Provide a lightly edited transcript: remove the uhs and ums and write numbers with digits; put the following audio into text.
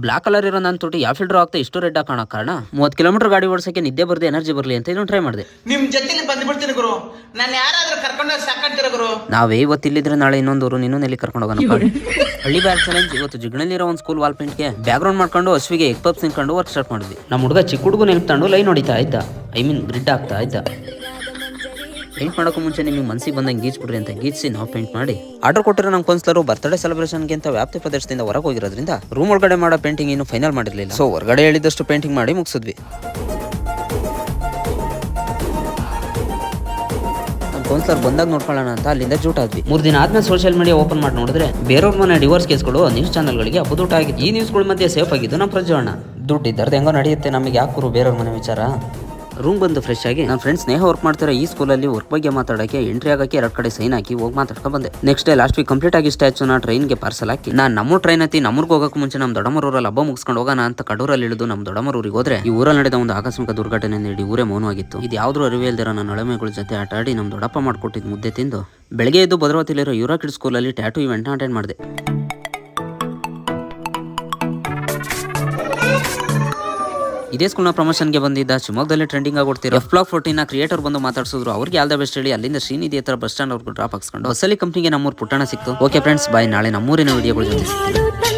Black colour ಇರೋ ನನ್ನ ತುಟಿ ಯಾವ ಫಿಲ್ಟರ್ ಆಗ್ತಾ ಇಷ್ಟು ರೆಡ್ ಕಾಣೋ ಕಾರಣ 30 ಕಿಲೋಮೀಟರ್ ಗಾಡಿ ಓಡಿಸಕ್ಕೆ ನಿದ್ದೆ ಬರ್ದೆ ಎನರ್ಜಿ ಬರ್ಲಿ ಅಂತ ಇದನ್ನು ಟ್ರೈ ಮಾಡಿದೆ. ನಿಮ್ ಜೊತೆಲಿ ಬಂದ್ಬಿಡ್ತೀನಿ ಗುರು, ನಾನು ಯಾರಾದ್ರೂ ಕರ್ಕೊಂಡು ಸಾಕಂತೀರ ಗುರು. ನಾವೇ ಇವತ್ತು ಇಲ್ಲಿದ್ರೆ ನಾಳೆ ಇನ್ನೊಂದೂರು ನಿನ್ನೂ ಕರ್ಕೊಂಡು ಹೋಗೋಣ. ಹಳ್ಳಿ ಬ್ಯಾಗ್ ಚಾಲೆಂಜ್ ಇವತ್ತು ಜಿಗಣಲ್ಲಿರೋ ಒಂದು ಸ್ಕೂಲ್ ವಾಲ್ ಪೇಂಟ್ಗೆ ಬ್ಯಾಕ್ ಗ್ರೌಂಡ್ ಮಾಡ್ಕೊಂಡು ಹಸುವಿಗೆ ಎಗ್ ಪಪ್ಸ್ ನಿಂತ್ಕೊಂಡು ವರ್ಕ್ ಸ್ಟಾರ್ಟ್ ಮಾಡಿದ್ವಿ. ನಮ್ಮ ಹುಡುಗ ಚಿಕ್ಕ ಹುಡುಗ ನಿಲ್ಕೊಂಡು ಲೈನ್ ಹೊಡಿತಾ ಇದ್ದ, ಗ್ರಿಡ್ ಆಗ್ತಾ ಇದ್ದ. ಪೇಂಟ್ ಮಾಡೋಕ್ಕೂ ಮುಂಚೆ ನಿಮಗೆ ಮನಸ್ಸಿಗೆ ಬಂದಂಗೆ ಗೀಚ್ಬಿಡ್ರಿ ಅಂತ ಗೀಚಿಸಿ ನಾವು ಪೇಂಟ್ ಮಾಡಿ ಆರ್ಡರ್ ಕೊಟ್ಟಿರೋ ನಮ್ಮ ಕೌನ್ಸಿಲರು ಬರ್ತ್ಡೇ ಸೆಲೆಬ್ರೇಷನ್ಗೆ ಅಂತ ವ್ಯಾಪ್ತಿ ಪ್ರದೇಶದಿಂದ ಹೊರಗೆ ಹೋಗಿರೋದ್ರಿಂದ ರೂಮ್ ಒಳಗಡೆ ಮಾಡೋ ಪೇಂಟಿಂಗ್ ಇನ್ನು ಫೈನಲ್ ಮಾಡಿರಲಿಲ್ಲ. ಸೊ ಹೊರಗಡೆ ಹೇಳಿದಷ್ಟು ಪೇಂಟಿಂಗ್ ಮಾಡಿ ಮುಗಿಸಿದ್ವಿ. ಕೌನ್ಸಿಲರ್ ಬಂದಾಗ ನೋಡ್ಕೊಳ್ಳೋಣ ಅಂತ ಅಲ್ಲಿಂದ ಜೂಟ್ ಆದ್ವಿ. 3 ದಿನ ಆದ್ಮೇಲೆ ಸೋಷಿಯಲ್ ಮೀಡಿಯಾ ಓಪನ್ ಮಾಡಿ ನೋಡಿದ್ರೆ ಬೇರೆಯವ್ರ ಮನೆ ಡಿವೋರ್ಸ್ ಕೇಸ್ಗಳು ನ್ಯೂಸ್ ಚಾನಲ್ಗಳಿಗೆ ಅಪದೂಟ ಆಗಿದೆ. ಈ ನ್ಯೂಸ್ಗಳ ಮಧ್ಯೆ ಸೇಫ್ ಆಗಿದ್ದು ನಮ್ಮ ಪ್ರಜ್ವಣ್ಣ. ದುಡ್ಡು ಇದ್ದಾರ್ದು ಹೆಂಗೋ ನಡೆಯುತ್ತೆ, ನಮಗೆ ಯಾಕೂರು ಬೇರೆಯವ್ರ ಮನೆ ವಿಚಾರ. ರೂಮ್ ಬಂದು ಫ್ರೆಶ್ ಆಗಿ ನನ್ನ ಫ್ರೆಂಡ್ಸ್ ಸ್ನೇಹ ವರ್ಕ್ ಮಾಡ್ತಿರೋ ಈ ಸ್ಕೂಲಲ್ಲಿ ವರ್ಕ್ ಬಗ್ಗೆ ಮಾತಾಡೋಕ್ಕೆ ಎಂಟ್ರಿ ಆಗೋಕ್ಕೆ 2 ಕಡೆ ಸೈನ್ ಹಾಕಿ ಹೋಗಿ ಮಾತಾಡ್ಕೊಂಡು ಬಂದೆ. Next day last week complete ಆಗಿ ಸ್ಟ್ಯಾಚುನ ಟ್ರೈನ್ಗೆ ಪಾರ್ಸಲ್ ಹಾಕಿ ನಾನು ನಮ್ಮ ಟ್ರೈನ್ ಹತ್ತಿ ನಮ್ಮೂರ್ಗೆ ಹೋಗೋಕೆ ಮುಂಚೆ ನಮ್ಮ ದೊಡ್ಡಮರೂರಲ್ಲಿ ಹಬ್ಬ ಮುಗಿಸ್ಕೊಂಡು ಹೋಗೋಣ ಅಂತ ಕಡೂರಲ್ಲಿ ಇಳಿದು ನಮ್ಮ ದೊಡ್ಡಮರೂರಿಗೆ ಹೋದ್ರೆ ಈ ಊರಲ್ಲಿ ನಡೆದ ಒಂದು ಆಕಸ್ಮಿಕ ದುರ್ಘಟನೆ ನೀಡಿ ಊರೇ ಮೌನವಾಗಿತ್ತು. ಇದು ಯಾವ್ದು ಅರಿವು ಇಲ್ದಿರೋ ನನ್ನ ನಳಮೆಗಳ ಜೊತೆ ಆಟ ಆಡಿ ನಮ್ಮ ದೊಡ್ಡಪ್ಪ ಮಾಡ್ಕೊಟ್ಟಿದ್ದು ಮುದ್ದೆ ತಿಂದು ಬೆಳಗ್ಗೆ ಎದ್ದು ಭದ್ರಾವತಿಲಿರೋ ಯುರಾ ಕಿಡ್ಸ್ ಸ್ಕೂಲಲ್ಲಿ ಟ್ಯಾಟೂ ಇವೆಂಟ್ನ ಅಟೆಂಡ್ ಮಾಡಿದೆ. ಇದೇ ಸ್ಕೂಲ್ನ ಪ್ರಮೋಷನ್ಗೆ ಬಂದಿದ್ದ ಶಿವಮೊಗ್ಗದಲ್ಲಿ ಟ್ರೆಂಡಿಂಗ್ ಆಗೋಡ್ತಿರೋ F-Block14 ಕ್ರಿಯೇಟರ್ ಬಂದು ಮಾತಾಡ್ಸಿದ್ರು. ಅವ್ರಿಗೆ ಆಲ್ ದ ಬೆಸ್ಟ್ ಹೇಳಿ ಅಲ್ಲಿಂದ ಶ್ರೀನಿಧಿ ಹತ್ರ ಬಸ್ ಸ್ಟ್ಯಾಂಡ್ ಅವ್ರಿಗೆ ಡ್ರಾಪ್ ಹಾಕ್ಸ್ಕೊಂಡು ಹೊಸಲಿ ಕಂಪ್ನಿಗೆ ನಮ್ಮೂರು ಪುಟ್ಟಣ ಸಿಕ್ತು. ಓಕೆ ಫ್ರೆಂಡ್ಸ್, ಬಾಯ್. ನಾಳೆ ನಮ್ಮೂರಿನ ವಿಡಿಯೋಗಳ ಜೊತೆ ಸಿಗ್ತೀವಿ.